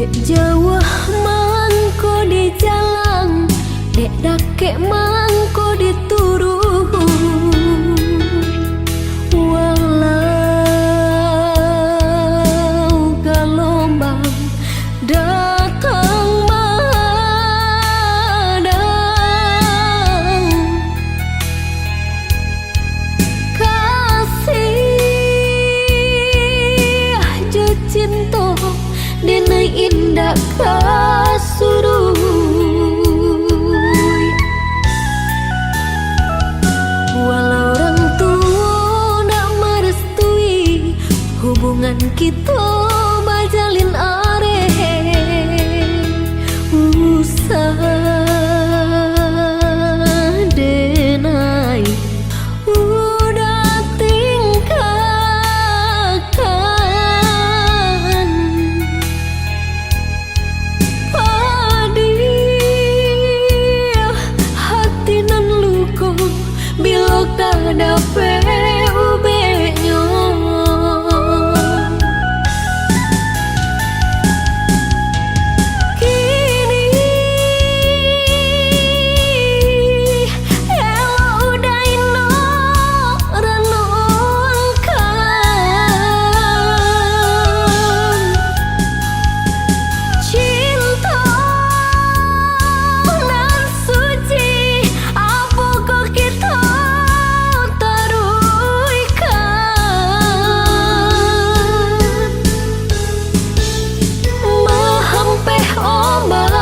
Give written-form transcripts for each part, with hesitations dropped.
Dek Jawa mangko di jalan, dek dake mangko di turu. Walau gelombang datang madang, kasih je cinta dina indah kasuruy. Walau orang tua nak merestui hubungan kita bajalin usah denai udah tingkahkan hati nan luko bila kada PUB-nya. Kini ela udah ino renungkan cinta nan suci apa kok kita taruikan. Mahampeh ombak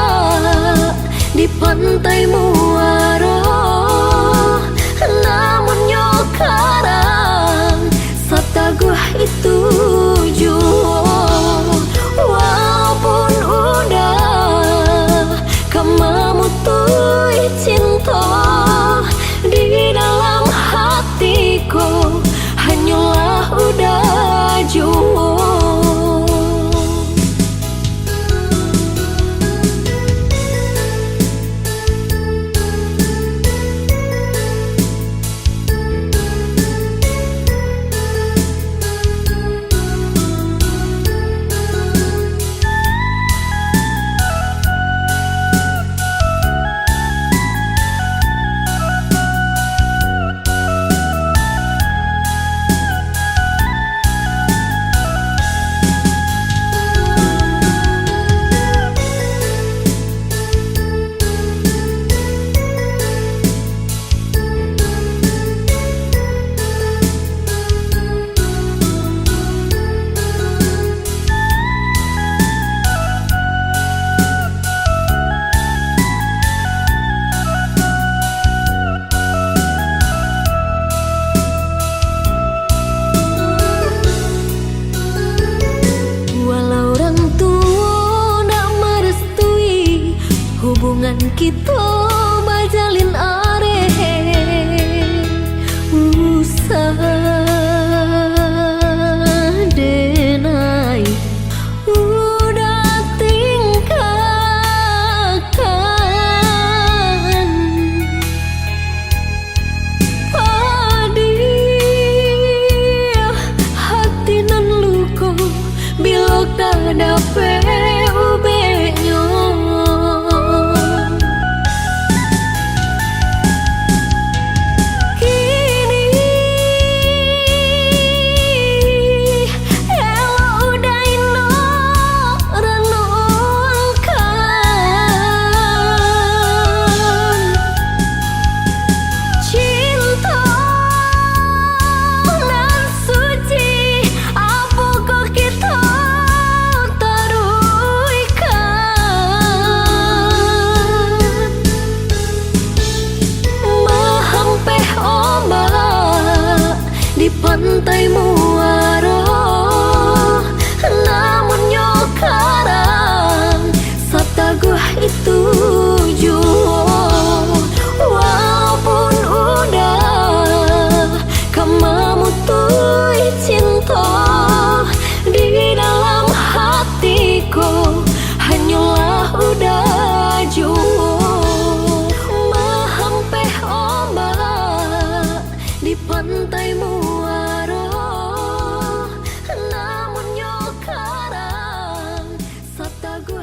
di pantai muara, namun nyokarang sataguh itu jua. Walaupun udah kemamutui cinta di dalam hatiku, hanyalah udah jua. Hubungan kita bajalin usah denai udah tingkahkan hati nan luko bila kada PUB-nya. Pantai muara, namun nyokarang sataguh itu jua. Walaupun udah kemamutui cinta di dalam hatiku, hanyalah udah jua. Mahampeh ombak di pantai muara, namun nyokarang sataguh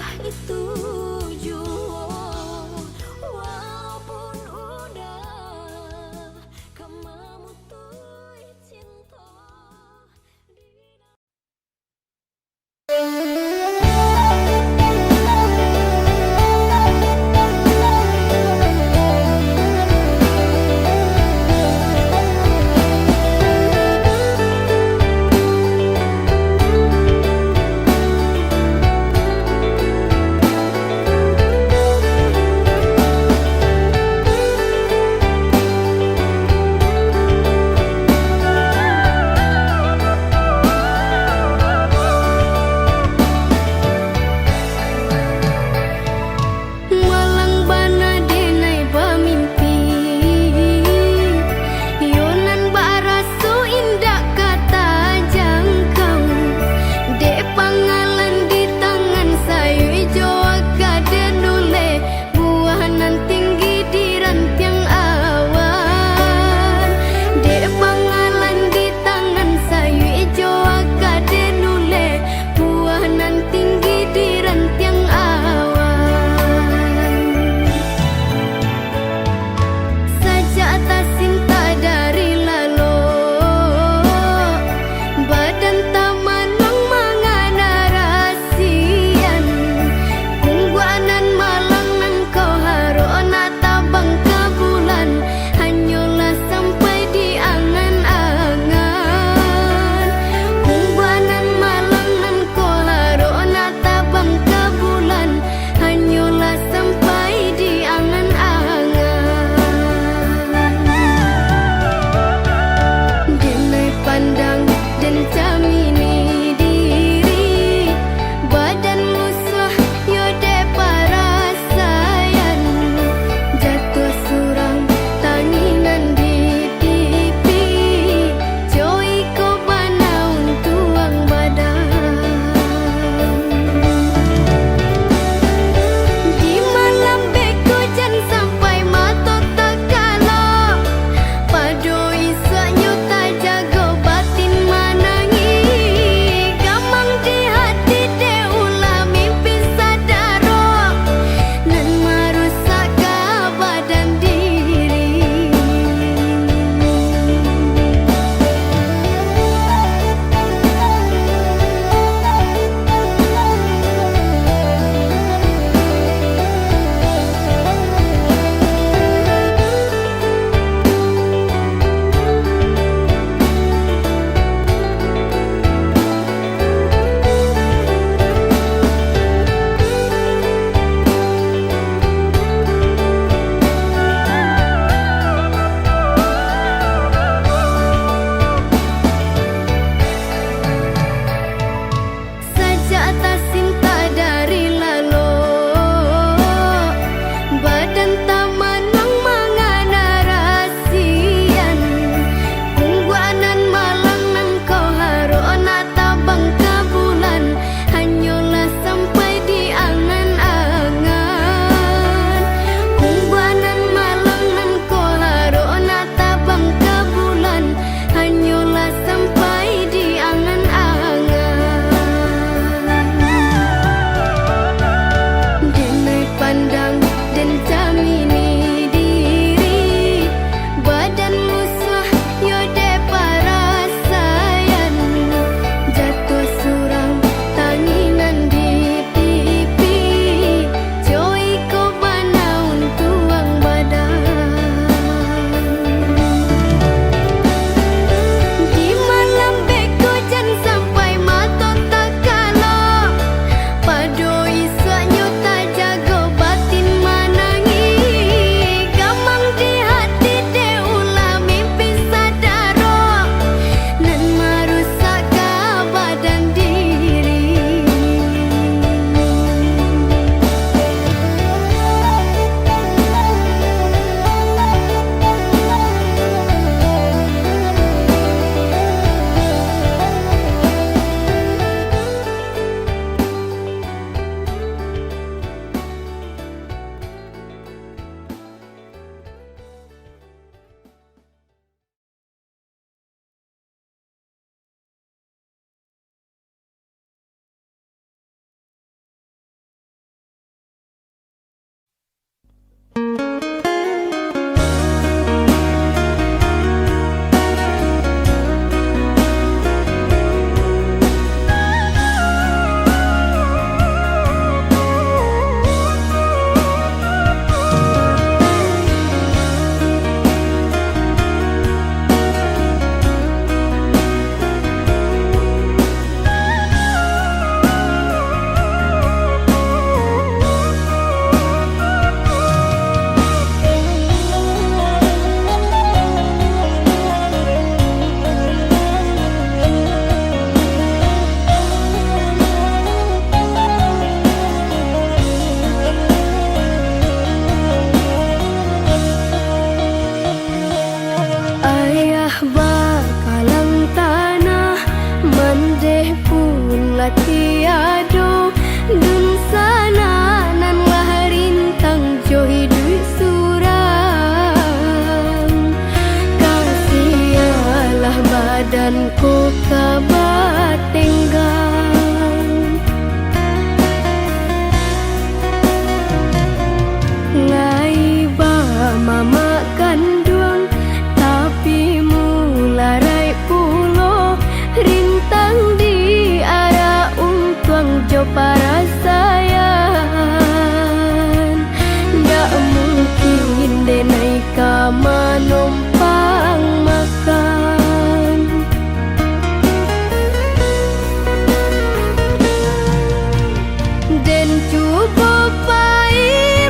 pai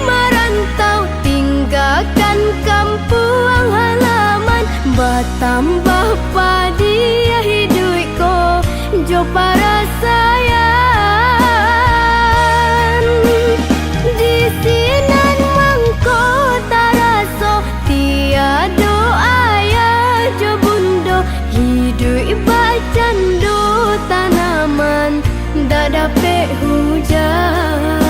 merantau tinggalkan kampung halaman bertambah padi hidupku jo parasayan di sinan mangko taraso tiado ayah jo bundo hidup bacando tanaman dak dapet hujan.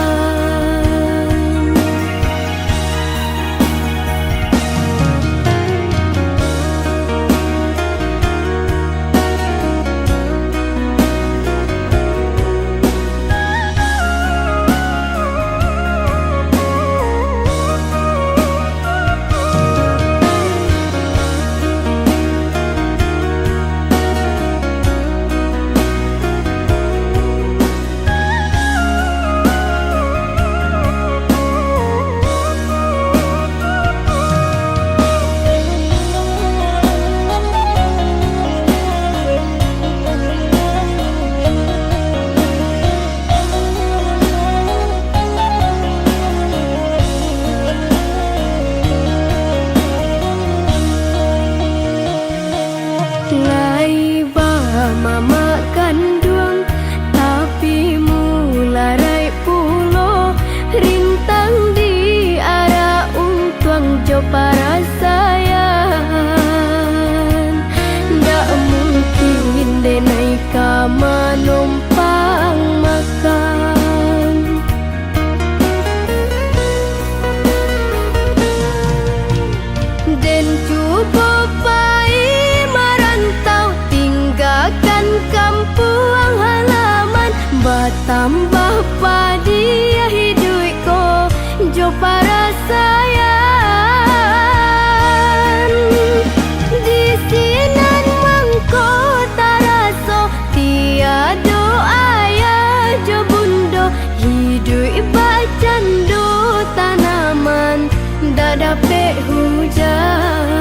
Mama kandung tapi mularai pulo rintang di arah untuang jo parasayan ndak mungkin denai kama numpang makan den cubo pai merantau tinggalkan kampung halaman bertambah padi hidupku jo parasayan di sinan mangko taraso tiado ayah jo bundo hidup bacando tanaman dak dapet hujan.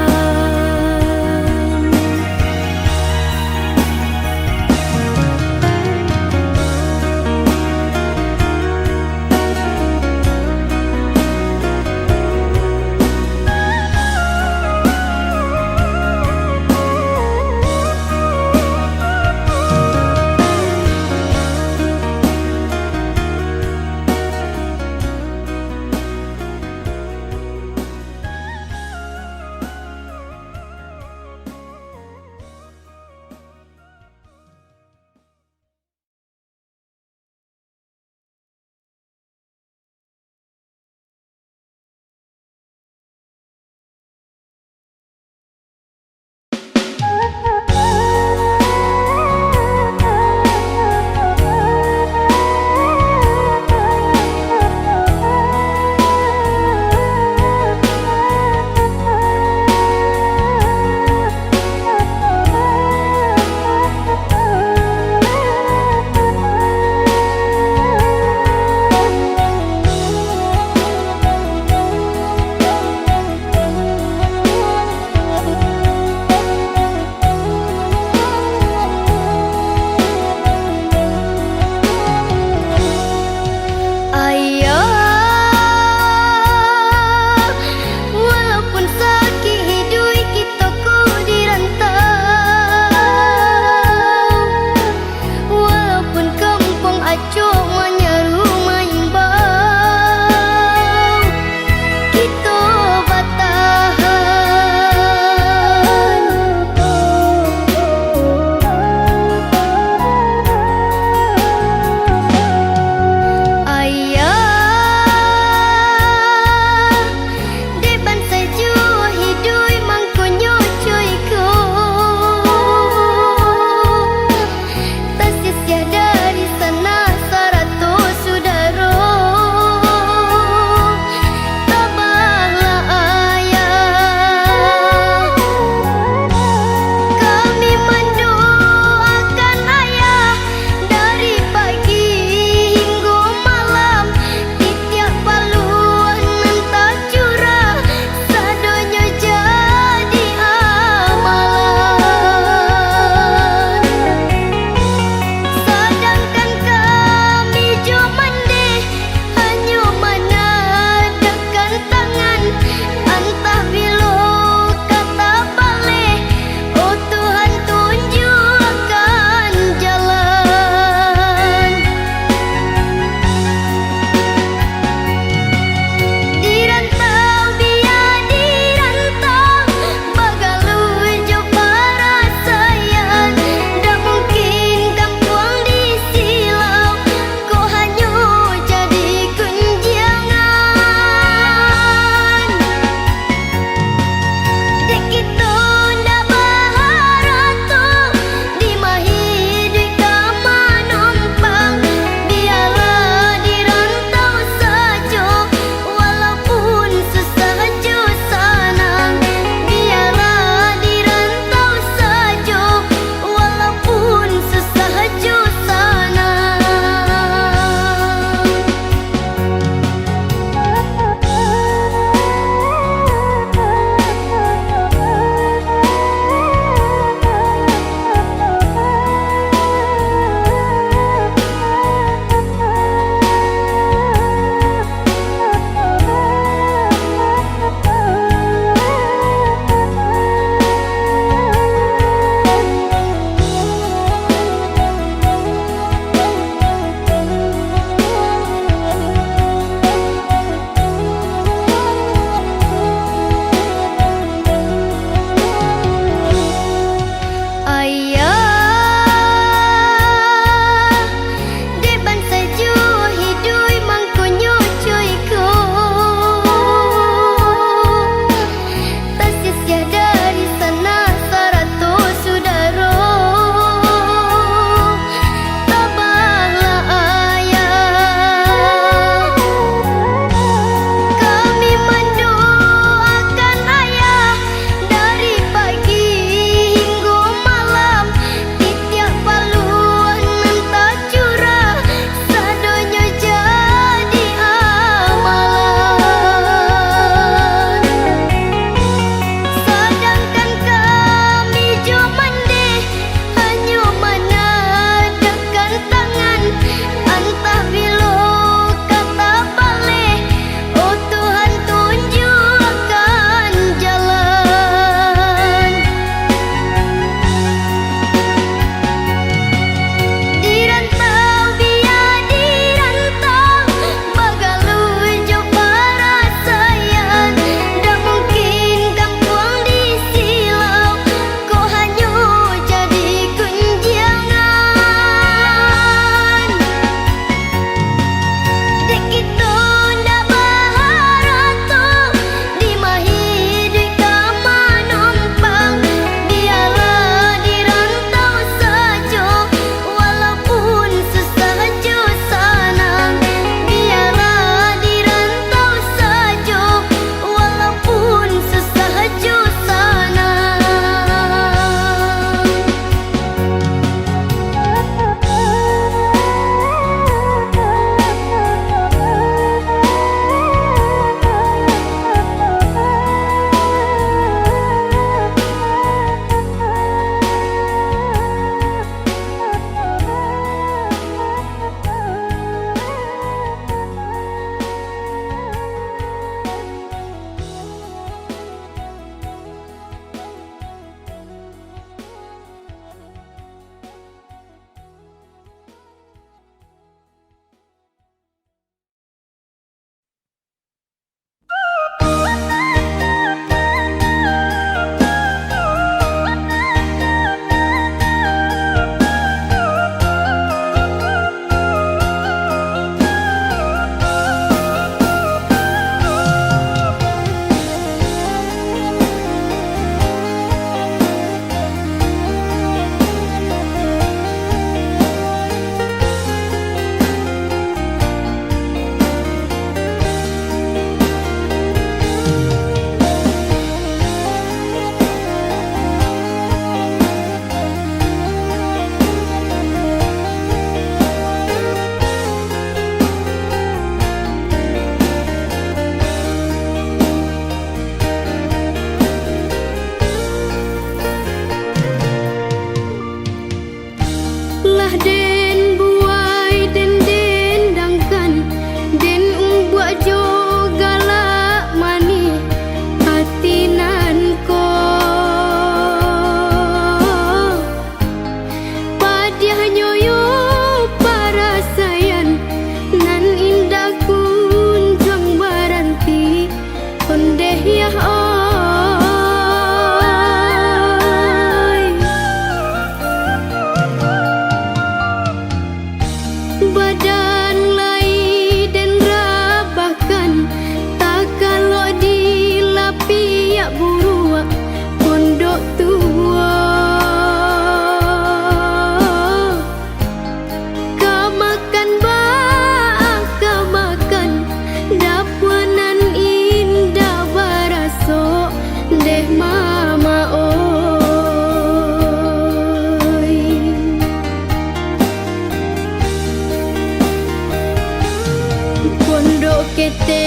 kete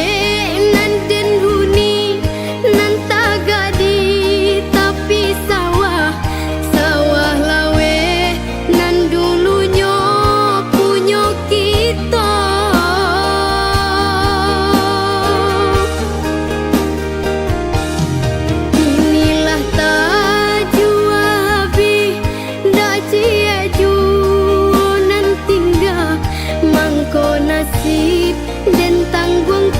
nan den huni nan tagadi tapi sawah sawah lawe nan dulunya punya kita. Inilah tajua habis dak cia ju nan tinggal mangko nasib dan tanggung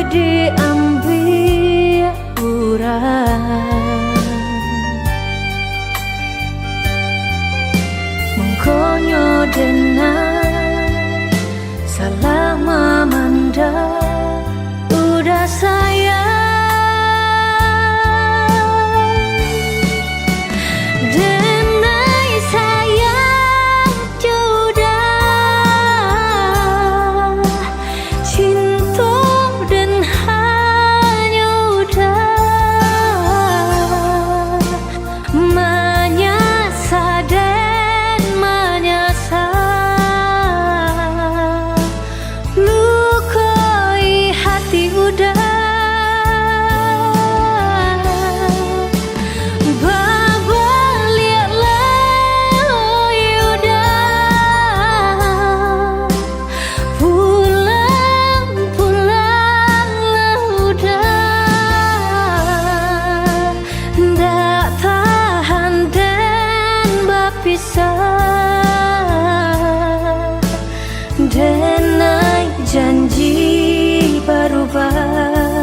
diambil urang mengkonyo denai salah memandang udah sayang denai sayang sudah cinta dan hanya udah menyasa dan menyasa lukai hati udah denai janji berubah.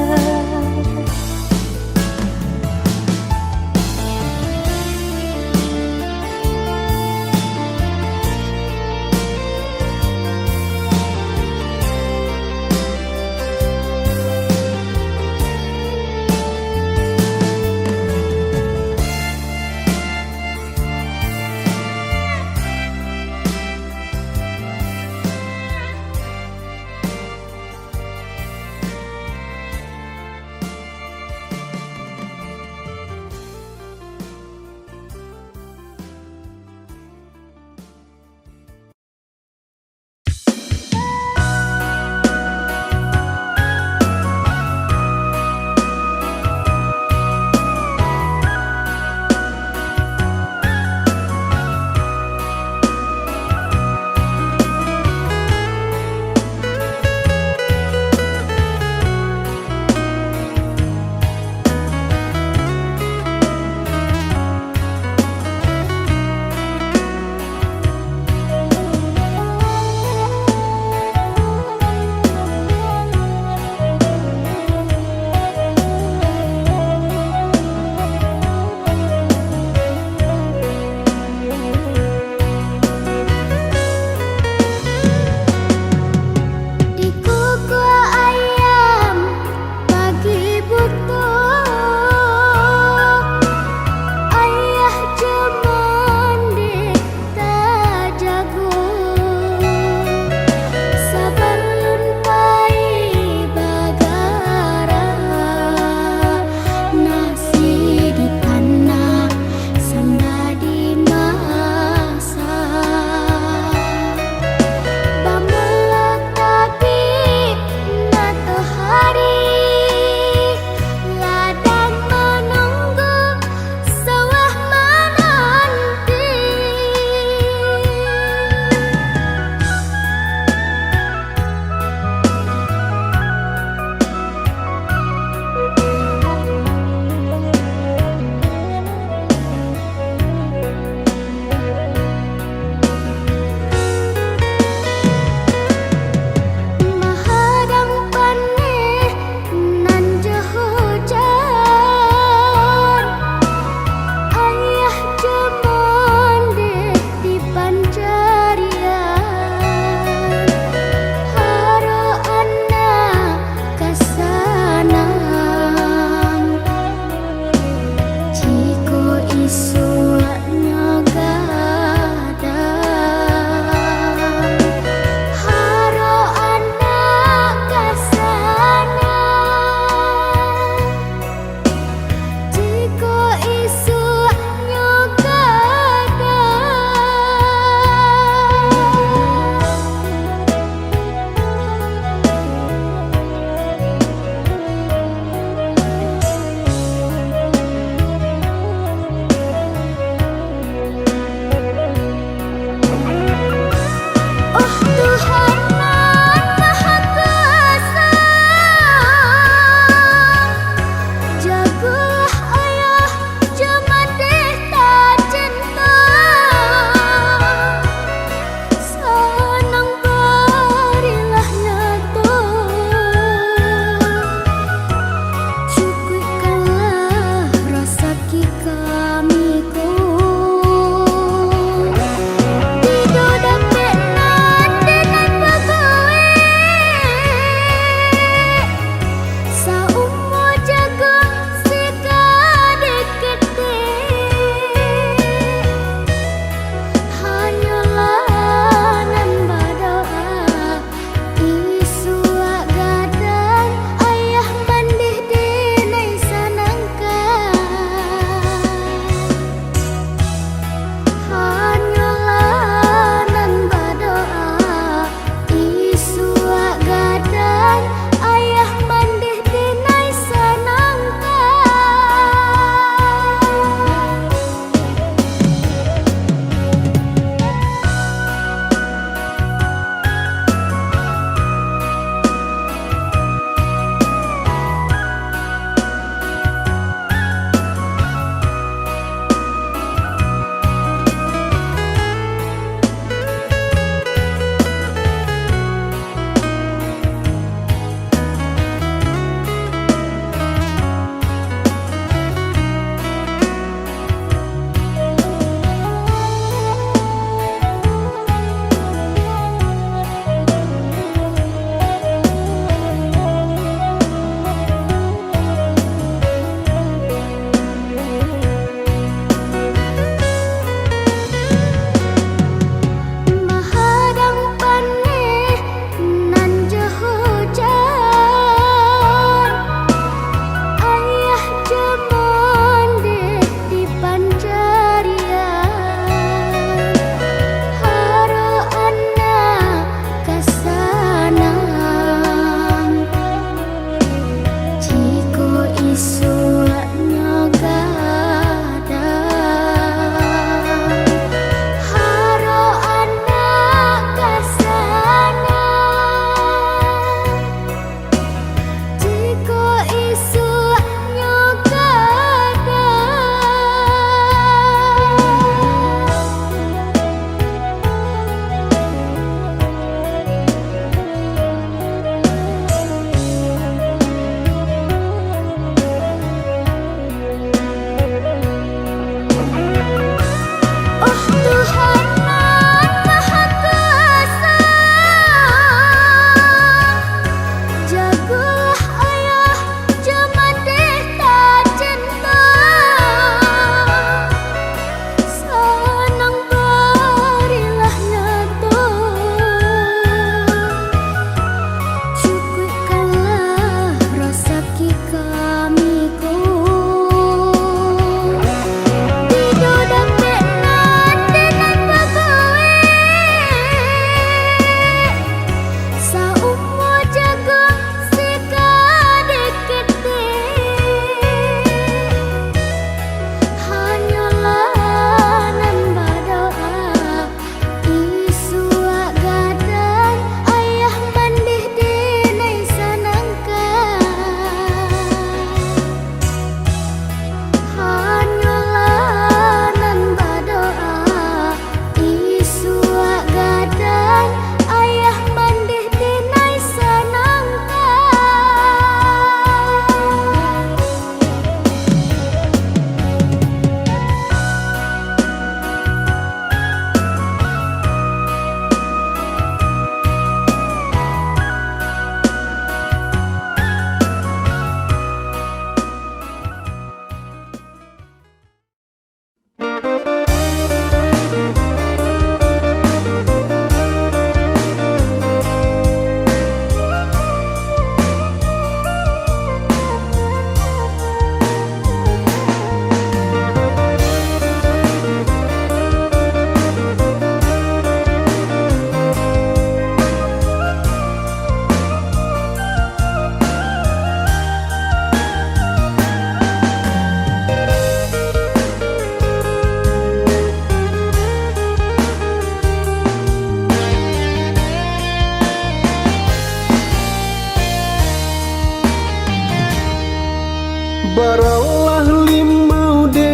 Baralah limau de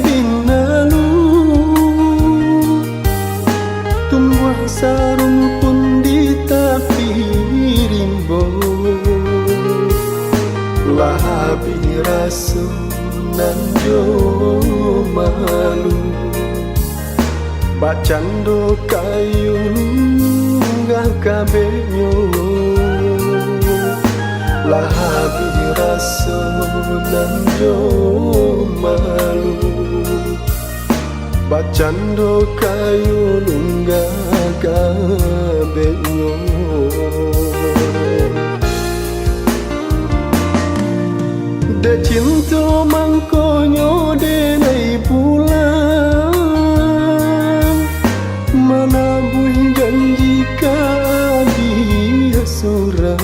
binalu, tumbuh sarung pun di tapi rimbo, lahabi rasu nan jo malu, bacando kayu lunggah kabenyo, lahabi rasu nan jo malu, bacando kayu lunggah kabenyo. De cinta mangkonyo de nai pulang, mana bui janji dia surang,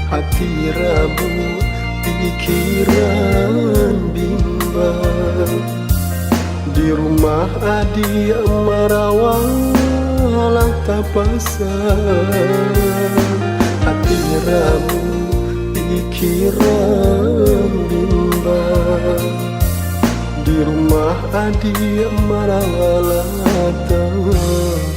hati rabu pikiran bimbang, di rumah adi marawang lang tapasang, hati rabu pikiran bimbang, di rumah adi marawang tapasang.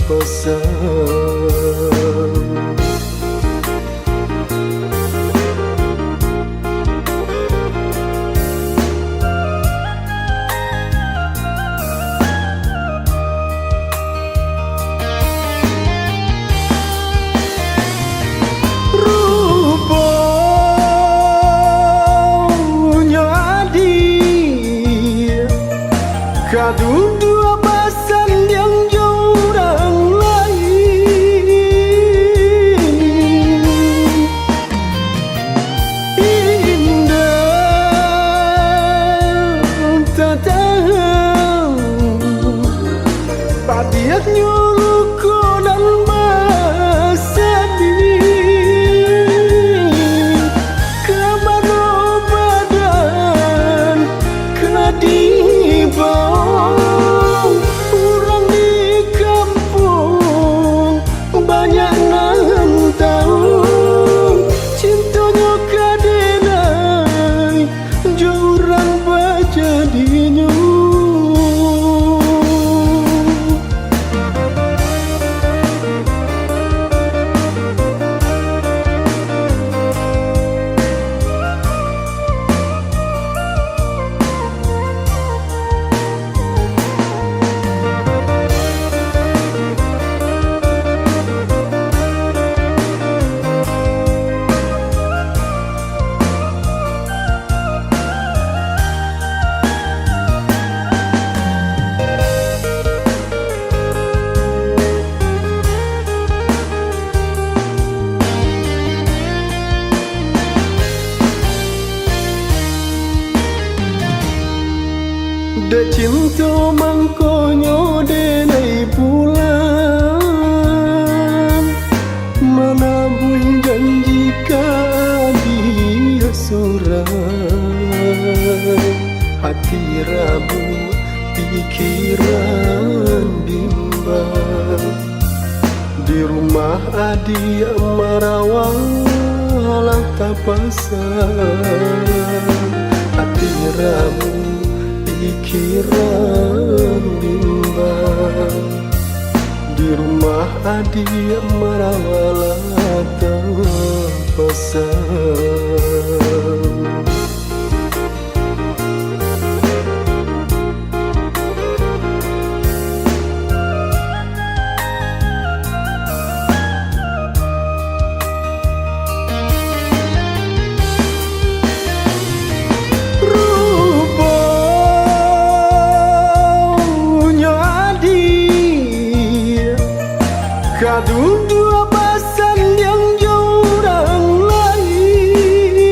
Kadu dua pasan yang jauh orang lain, indah tak tahu padiat nyuruhku dan bersedih, kemana badan kedibau. De cinta mangkonyo de nai pulang, mana bui janji dia surang, hati rabu pikiran bimbang, di rumah adi marawang lang tapasang, hati rabu pikiran bimbang, di rumah adi marawala tapasang. Kadu dua pasan yang jauh orang lain,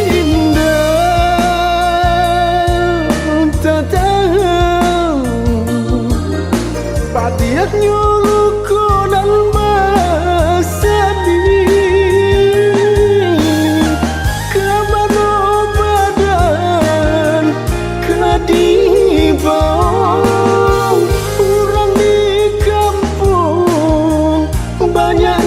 indah tak tahu padiat nyuruhku dan bersedih, kemana badan kedibau. Orang di kampung banyak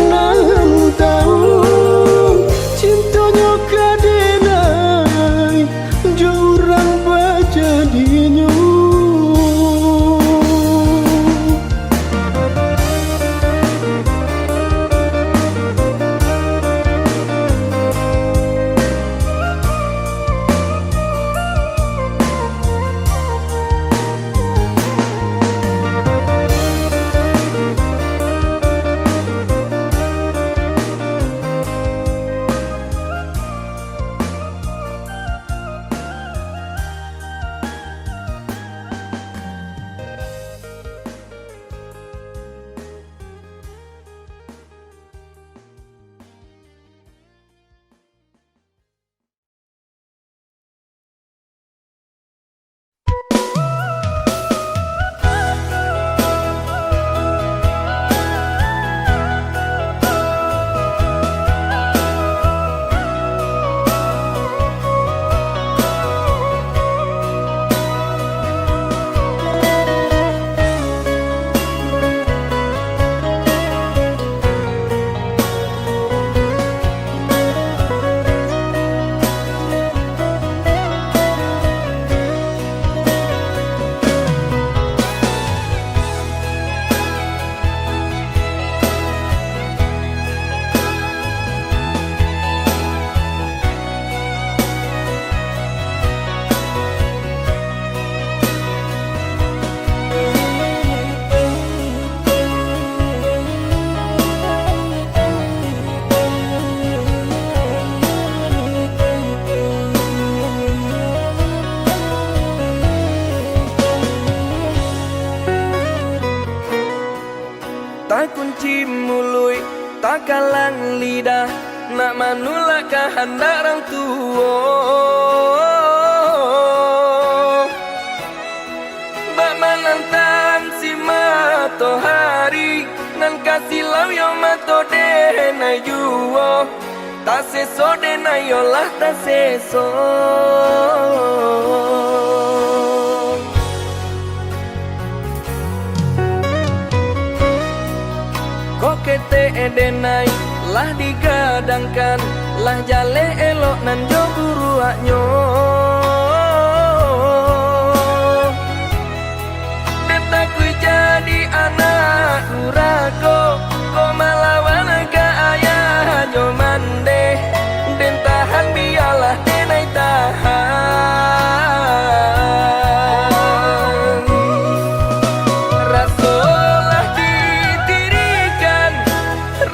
tak kunci mulut, tak kalang lidah, nak manulak kehendak orang tua. Bak menantang si matahari, nan kasih lau yo mato de na juo, tak seso de na yo lah tak seso. Kokete edenai lah digadangkan, lah jale elok nan jo buruaknyo. Deta ku jadi anak durako, ko malawan ke ayah nyo mande. Den tahan biarlah denai tahan. Rasolah ditirikan,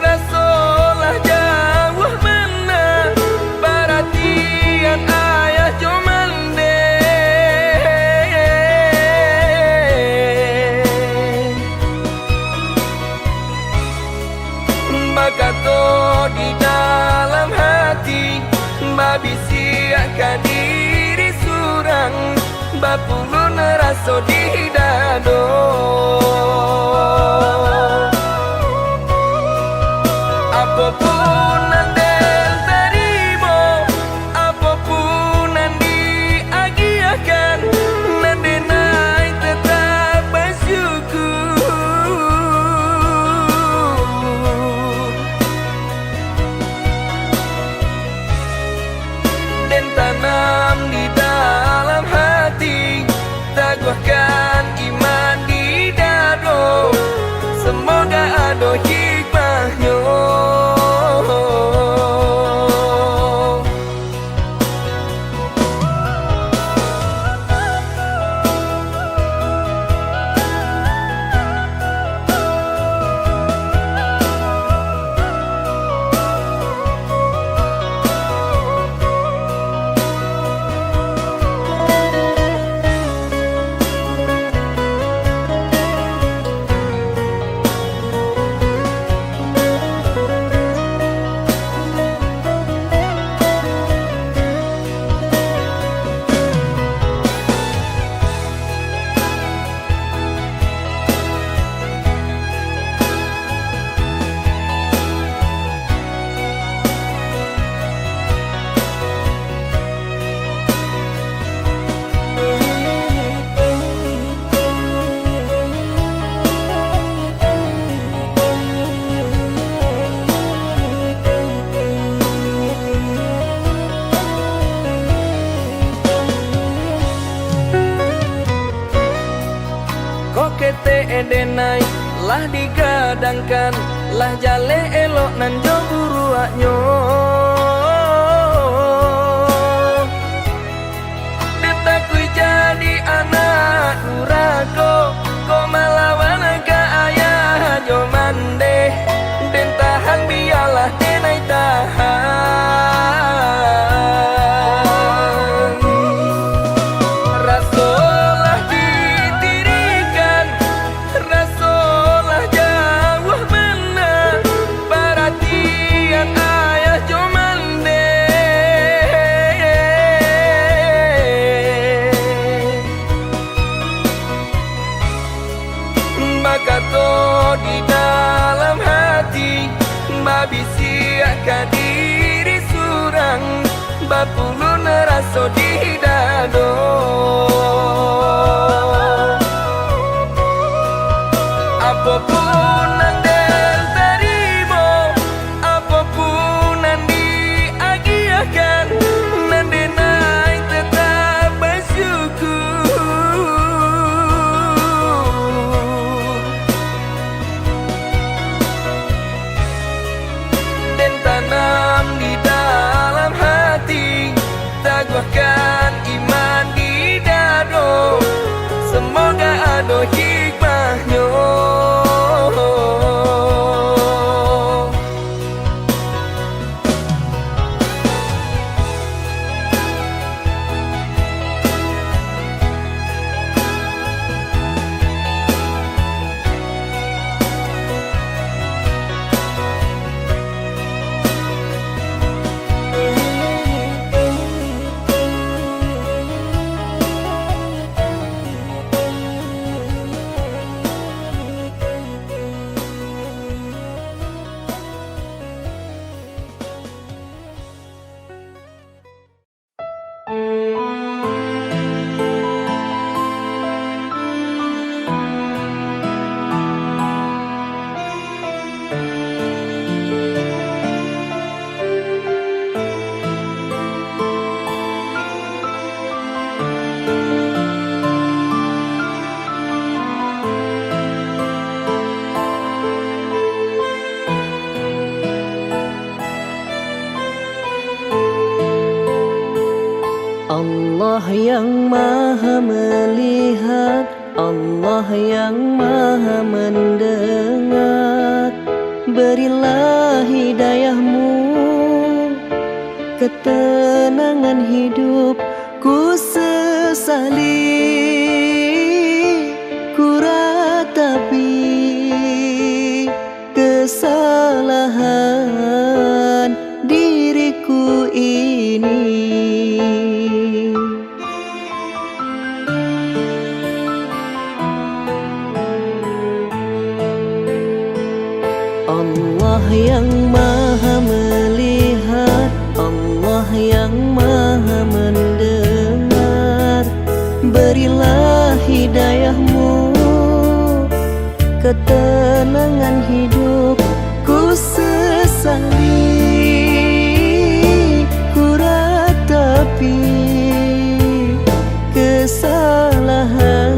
rasolah jauh mana, perhatian ayah jo mande. Bakato di dalam hati, babisiakan diri surang, bapulun raso di dado. Apapun andel terimo, apapun yang diagiakan, nandenai tetap bersyukur. Dan tanam di dalam hati, teguhkan iman di dado, semoga ada hikmahnya. Kokete edenai lah digadangkan, lah jale elok nan jo buruaknyo. Deta ku jadi anak durako, ko malawan ke ayah jo mande. Den tahan biarlah denai tahan. Rasolah ditirikan, rasolah jauh mana, perhatian ayah jo mande. Bakato di dalam hati, babisiakan diri surang, bapulun raso di dado. Apapun andel terimo, apapun yang diagiakan, nandenai tetap bersyukur. Dan tanam di dalam hati, teguhkan iman di dado, semoga ada hikmahnya. yang maha melihat, Allah yang maha mendengar. Berilah hidayahmu, ketenangan hidupku sesali. Ku ratapi kesalahan diriku ini. Allah yang maha melihat, Allah yang maha mendengar. Berilah hidayahmu, ketenangan hidupku sesali. Ku ratapi kesalahan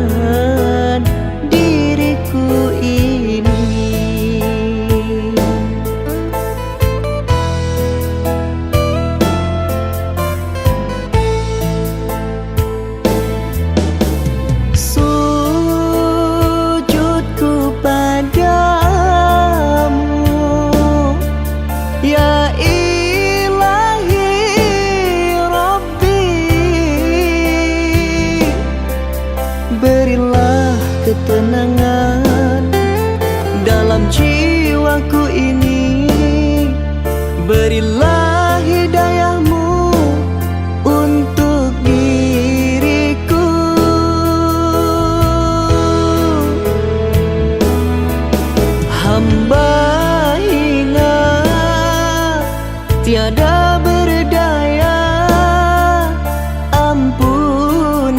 diriku ini. Sujudku padamu, ya Ilahi Rabbi. Berilah ketenangan dalam jiwaku ini. Berilah hidayahmu untuk diriku. Hamba hina tiada berdaya, ampunilah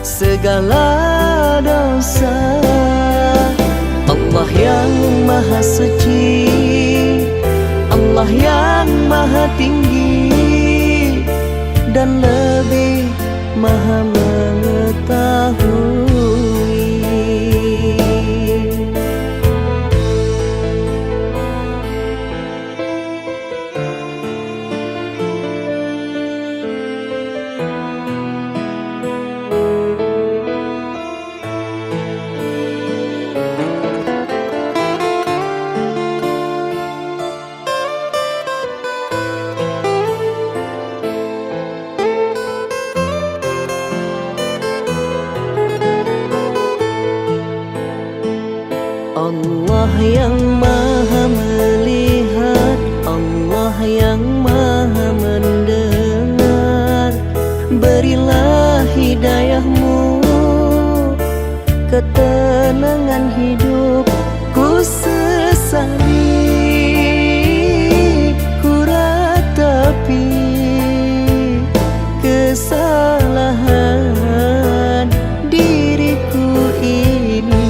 segala dosa. Allah yang maha suci, Allah yang maha tinggi, dan lebih maha mengetahui. Allah yang maha melihat, Allah yang maha mendengar. Berilah hidayahmu, ketenangan hidupku sesali. Ku ratapi kesalahan diriku ini.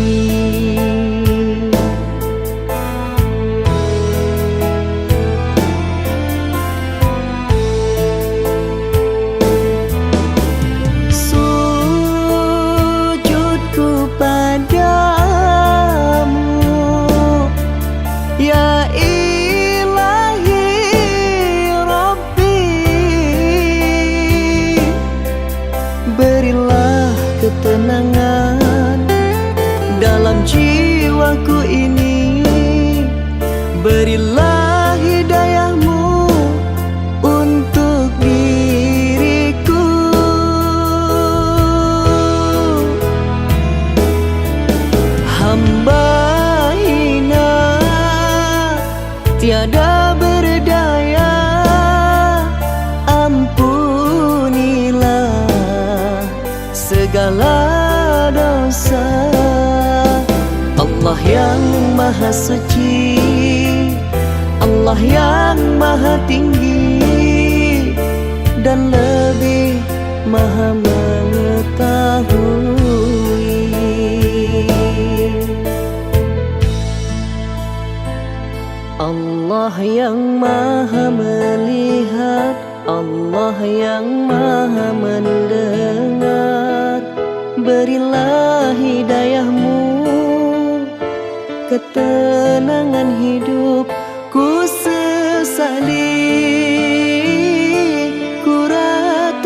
Sujudku padamu, ya Ilahi Rabbi. Berilah ketenangan dalam jiwaku ini. Berilah hidayahmu untuk diriku. Hamba hina tiada berdaya, ampunilah segala dosa. Allah yang maha suci, Allah yang maha tinggi, dan lebih maha mengetahui. Allah yang maha melihat, Allah yang maha mendengar. Berilah hidayahmu, ketenangan hidupku sesali. Ku ratapi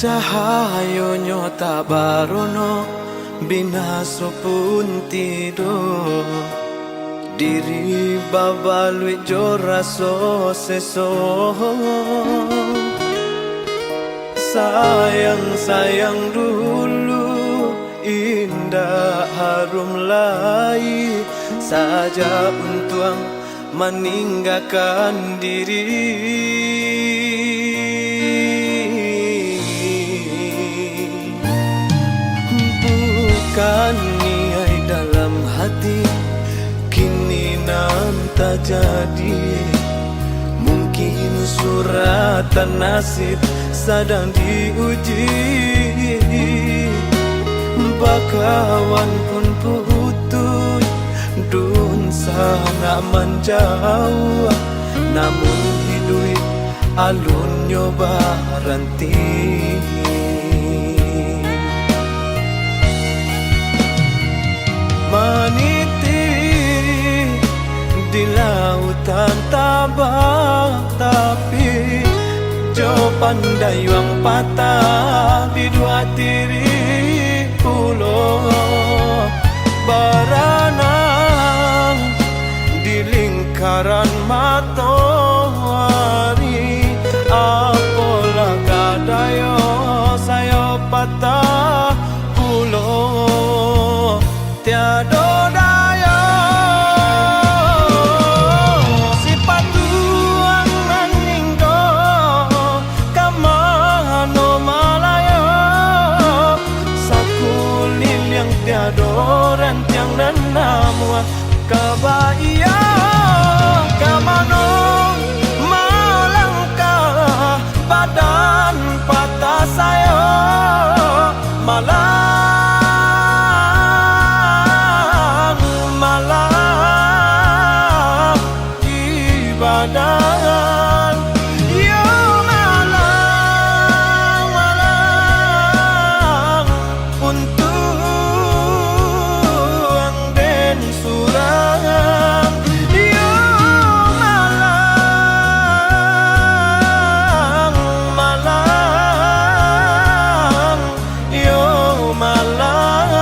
Cahayonyo tak barono, binaso pun tidur. Diri babalui jo raso seso. Sayang-sayang dulu, indah harum lai, saja untuk meninggalkan diri. Bukan niai dalam hati, kini nan tak jadi. Mungkin suratan nasib sedang diuji. Bakawan pun putus, dun sangat menjauh. Namun hidup alun nyoba ranti. Meniti di lautan tabak, tapi jo pandai wang patah di dua tiri pulau. Berenang di lingkaran matahari, apalah kadayo saya patah pulau. Tiada daya si patuan meninggo kamano malaya. Sakulil yang tiada rentiang dan nama kabaya. Kamano malangkah badan patah saya malah. Badan yo malang, malang untuk den surang. Yo malang, malang, yo malang.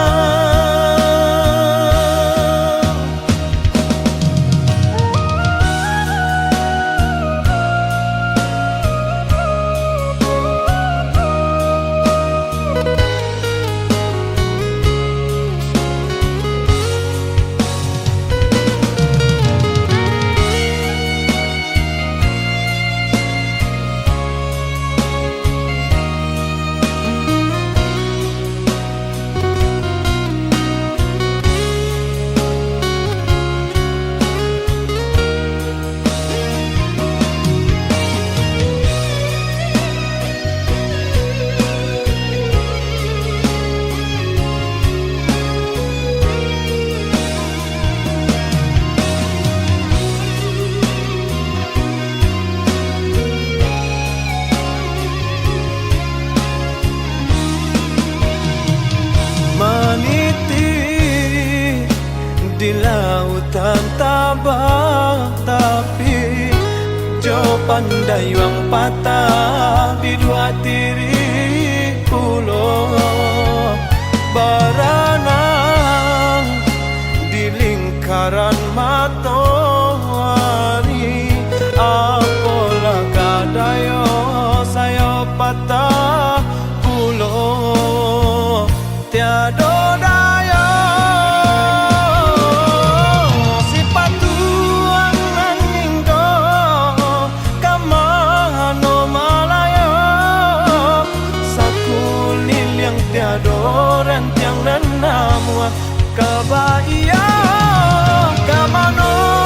Di lautan tabak, tapi jo pandai wang patah di dua tiri pulau. Berenang di lingkaran matahari, apalah kadayo saya patah pulau. Tiada daya rentiang dan nama kabaya. Kamano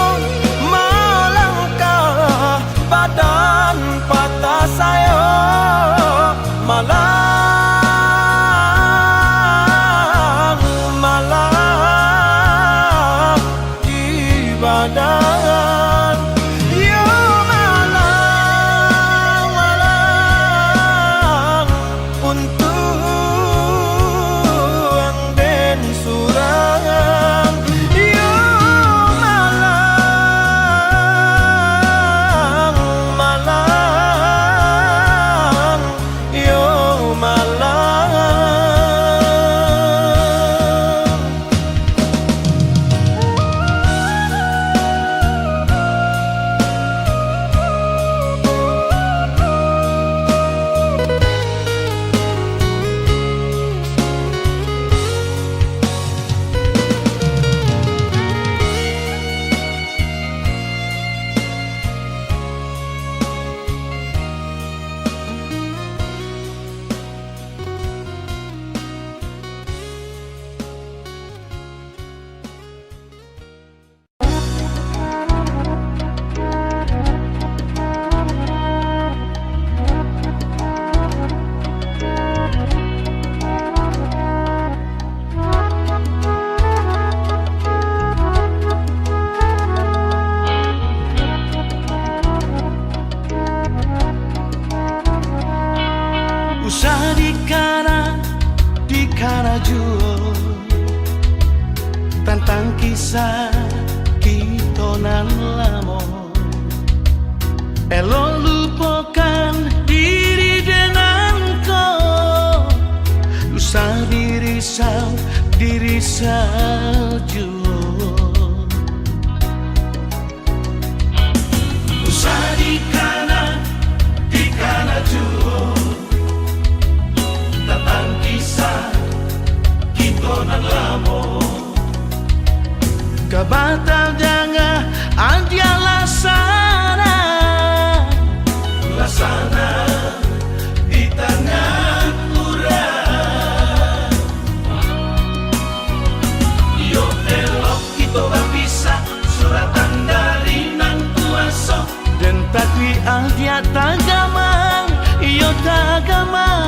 nan lamo. Elo lupakan diri dengan kau, usah diri salju. Usah di kanan juo, tentang kisah kita nan lamo. Kabatal jangan adia lasana di tengah urang. Yo elok kita bisa suratan dari nan kuasa. Dan takwi adia tagamang, yo tagamang.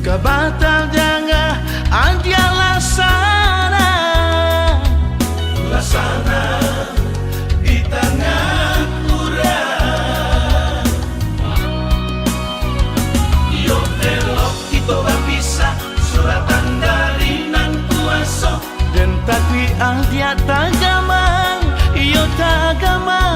Kabatal jangan adia lasana di tengah urang. Yo elok kita bisa suratan dari nan kuasa. Dan takwi adia tagamang, yo tagamang.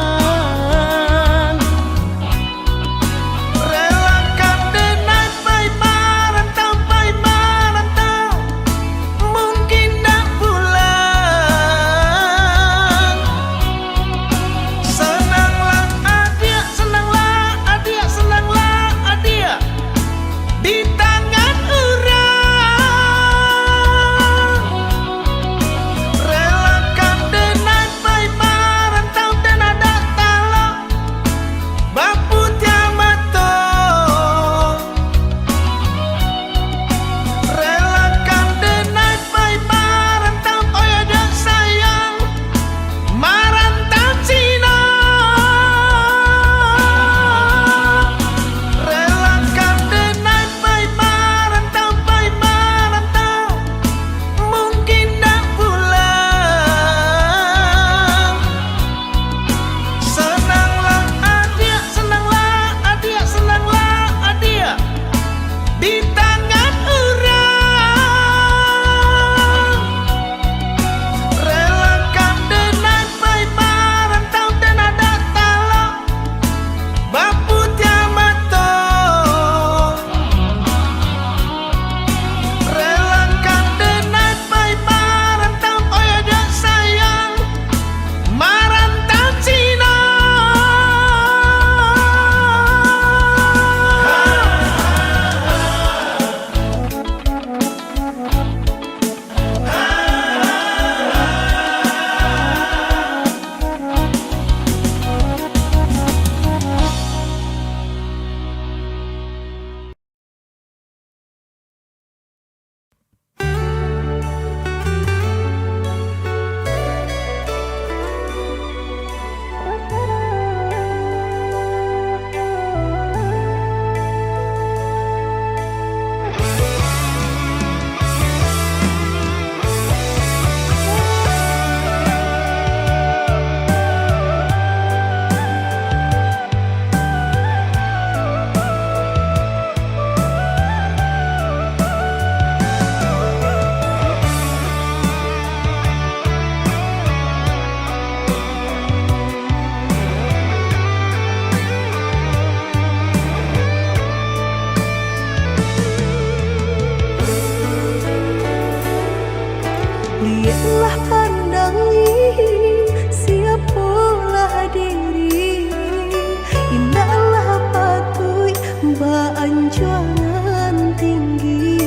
anjuran tinggi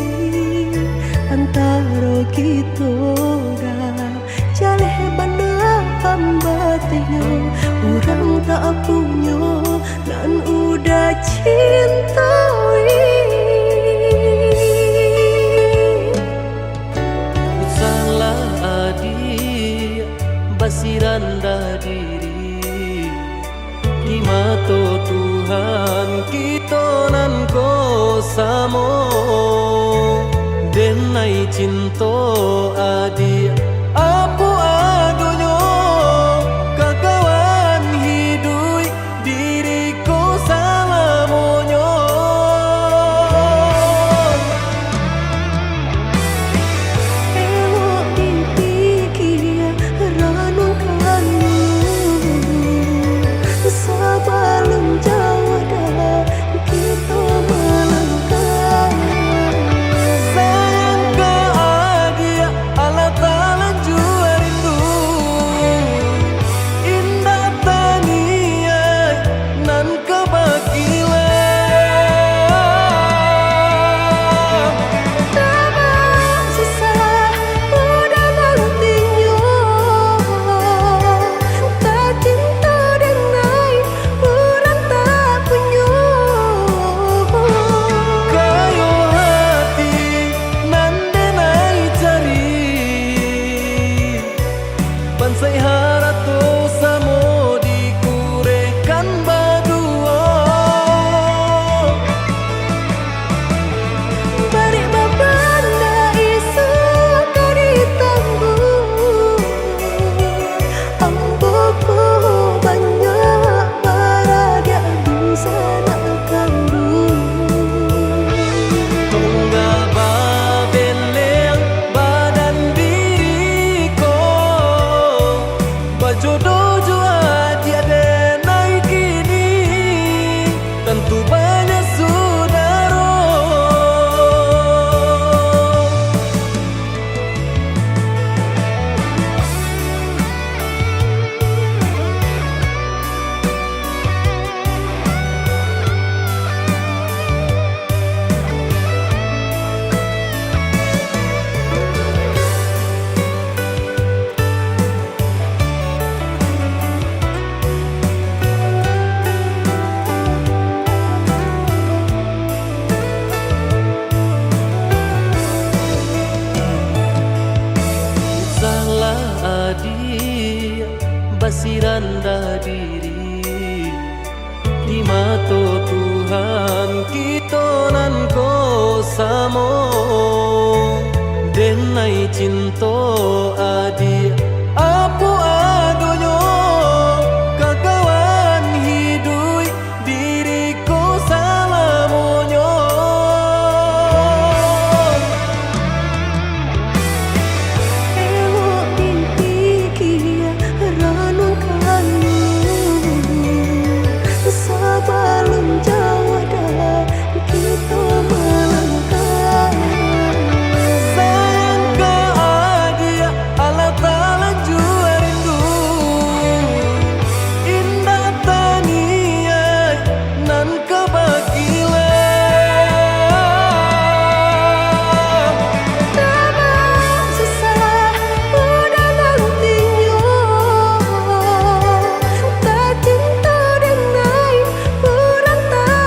antara kita dah jaleh banda hambatnya orang tak punya dan udah cintai salah adi basiran dah diri di mata Tuhan kita nan ko samo denai cinta adi apa adonyo kakawan hidup diriku sama monyo Ewok dipikir renungkan sebelum jauh dah kita melangkah sayang ke adia ala talan jua rindu indah tania nan kebakilan tak susah udah nantinya tak cinta denai orang tak punya kayo hati nan denai cari bansai harato samo dikurekan badua balik babanda isu kari tangguh amboku banyak paradia bisa nak kambuh tunggal babeleng badan diriku bajodoh jua tiada naik kini tentu banyak saudara salah adi basiran dah diri di mata Tuhan kita nan ko samo denai cinta adi apa adonyo kakawan hidup diriku salamonyo Ewok dipikir renungkan sebelum jauh dah kita melangkah sayang ke adia ala talan jua rindu indah tania nan kebakilan tak susah udah nantinya tak cinta denai orang tak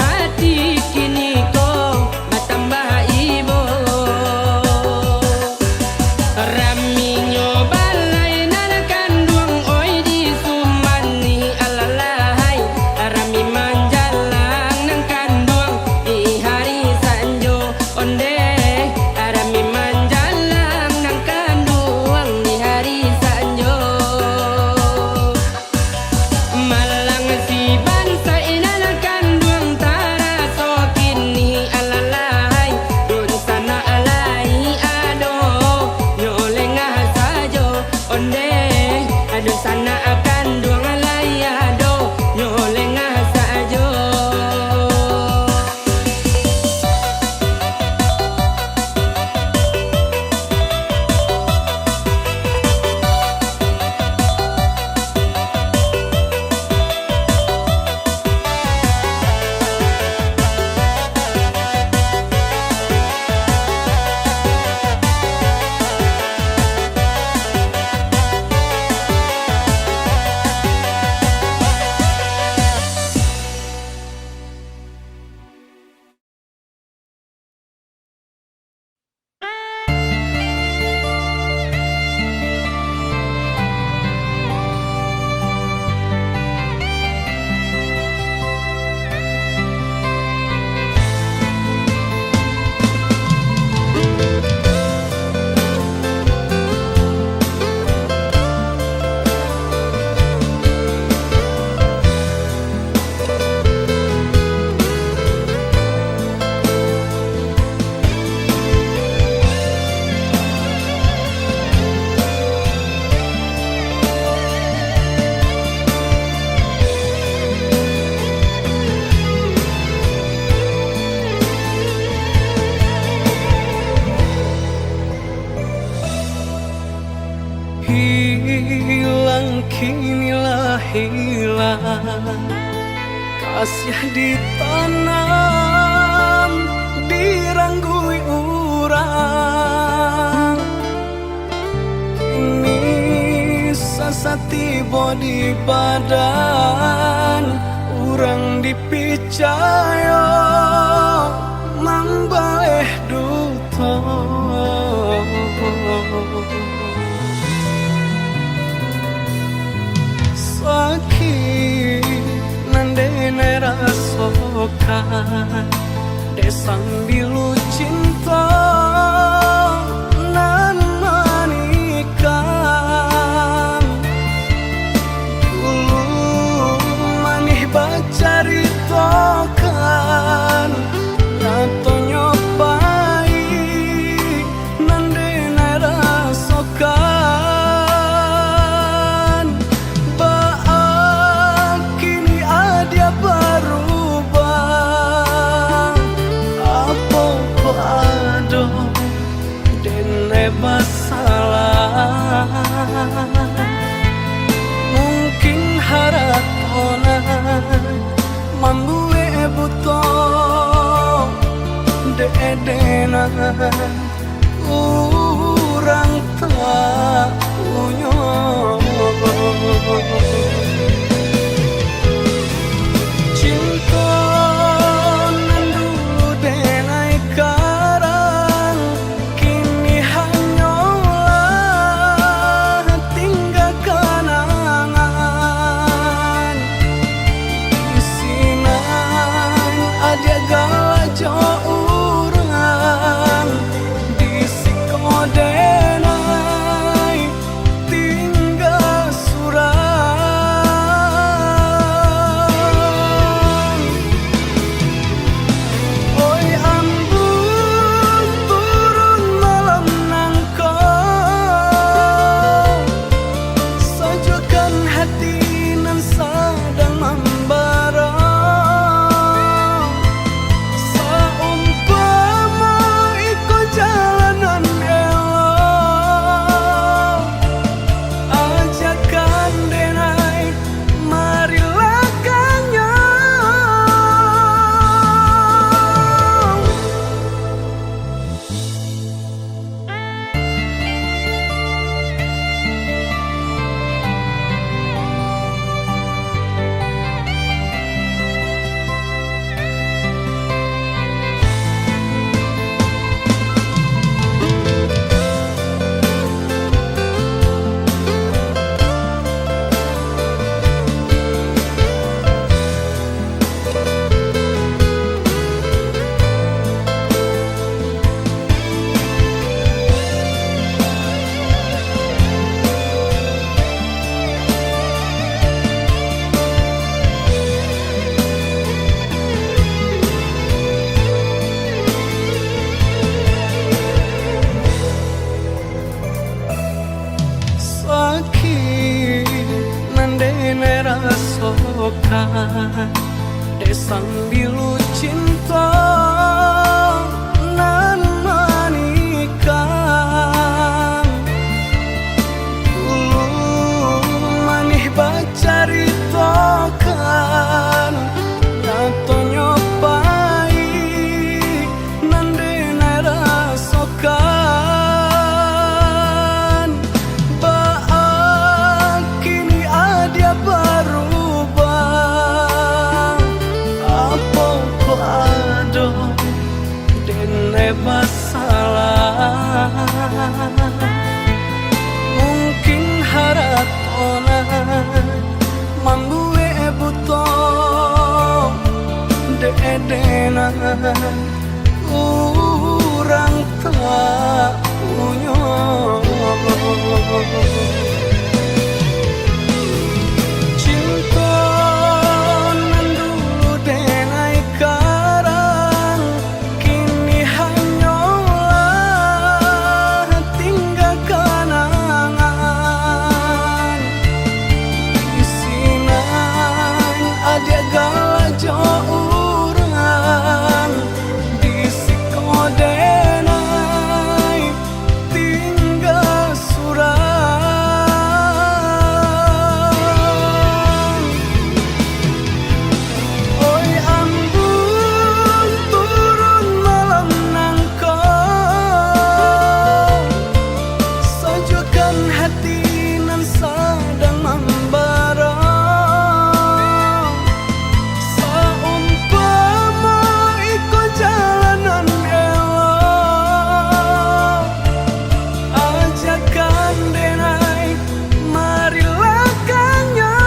hati kini kau bertambah ibo. Rami nyoba lainan kandung oi di sumani alalahai. Rami manjalang nang kandung di hari sanjo onde. Rami manjalang nang kandung di hari sanjo. Malang si bangsa inan kandung tara so kini alalahai. Dun sana alai ado nyolengah sajo onde. Adun sana kandung alai ado nyolengah sajo. Hilang kinilah hilang, kasih ditanam diranggui urang. Kini sasa tiba di badan, urang dipicaya mambaeh duto. Sakit nandene rasokan desang bilu cinta nan manikang. Dulu manih bacaritokan nato nyobai nandene rasokan. Masalah mungkin haratona mambue buto deedena urang tak unyo. Cinta nan dulu denai karang kini hanyalah tinggal kenangan. Isinan ada galajo urang di sikodenai tinggal surang. Oi ambung turun malam nangkau, sajukan hati nan sadang membara. bebas salah. Mungkin haratona manggue buto dedena urang tak punya. Cinta nan dulu denai karang kini hanyalah tinggal kenangan. Isinan ada galajo urang di sikodenai tinggal surang. Oi ambun turun malam nangkau, sejukkan hati nan sedang membara. Saumpama iko jalanan elok, ajakan denai marilah kanyang.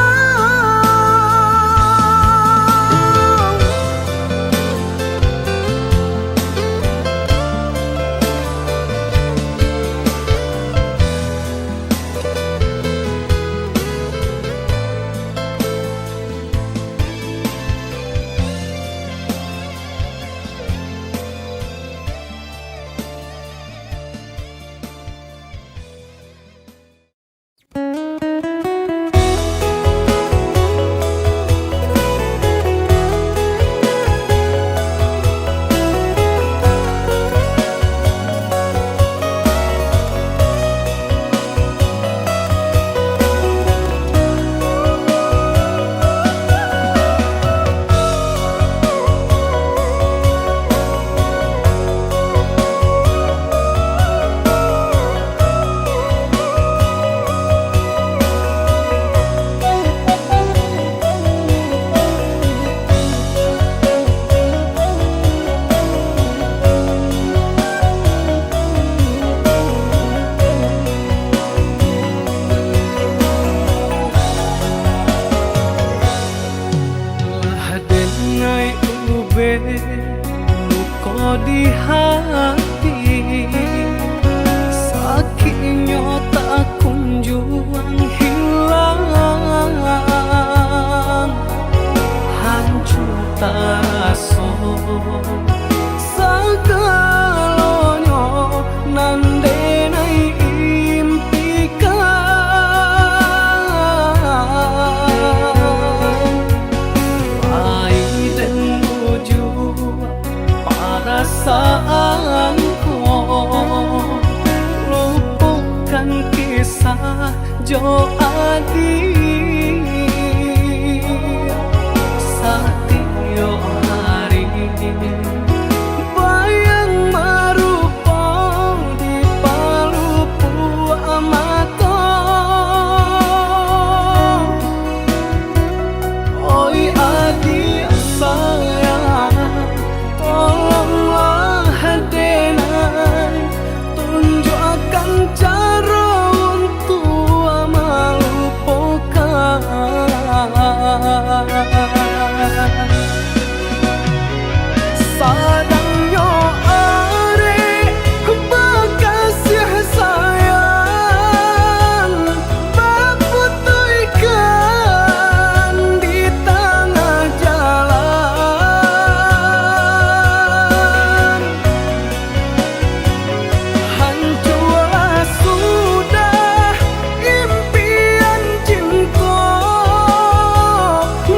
Denai ube luka di hati, sakitnya tak kunjung hilang, hancur taraso sagalonyo nan denai impikan. Dan menuju perasaanku, lupakan kisah Jo Adi Satyo hari bayang merupa di palupu amato. Oi adik sayang, tolonglah denai tunjukkan cara untuk melupakan. Sadangnya are bekasih sayang, berputihkan di tengah jalan. Hancurlah sudah impian cinta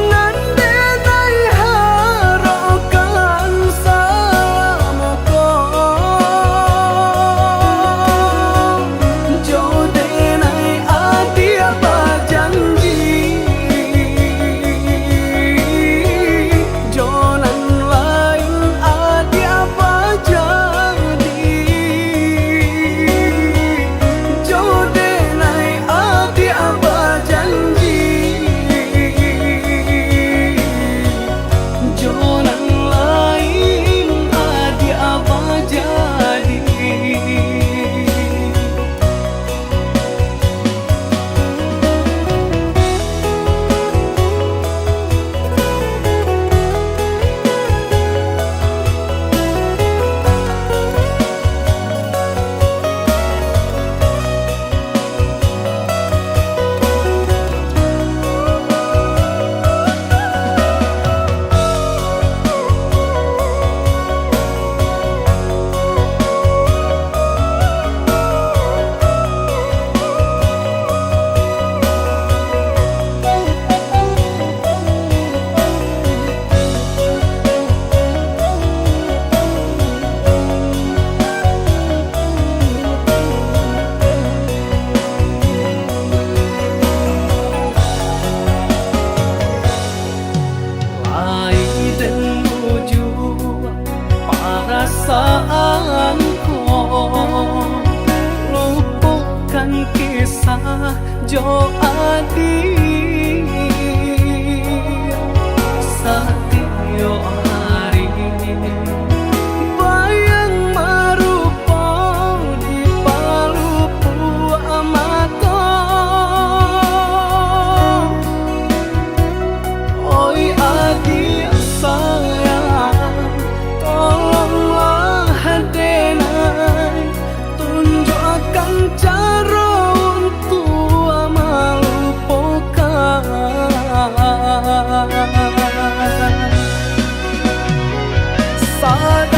nan denai harapkan. jo adi satyo hari bayang marupa di palupu amato oi adi sayang tolonglah hadenai tunjukkan cara untuk melupakan sadar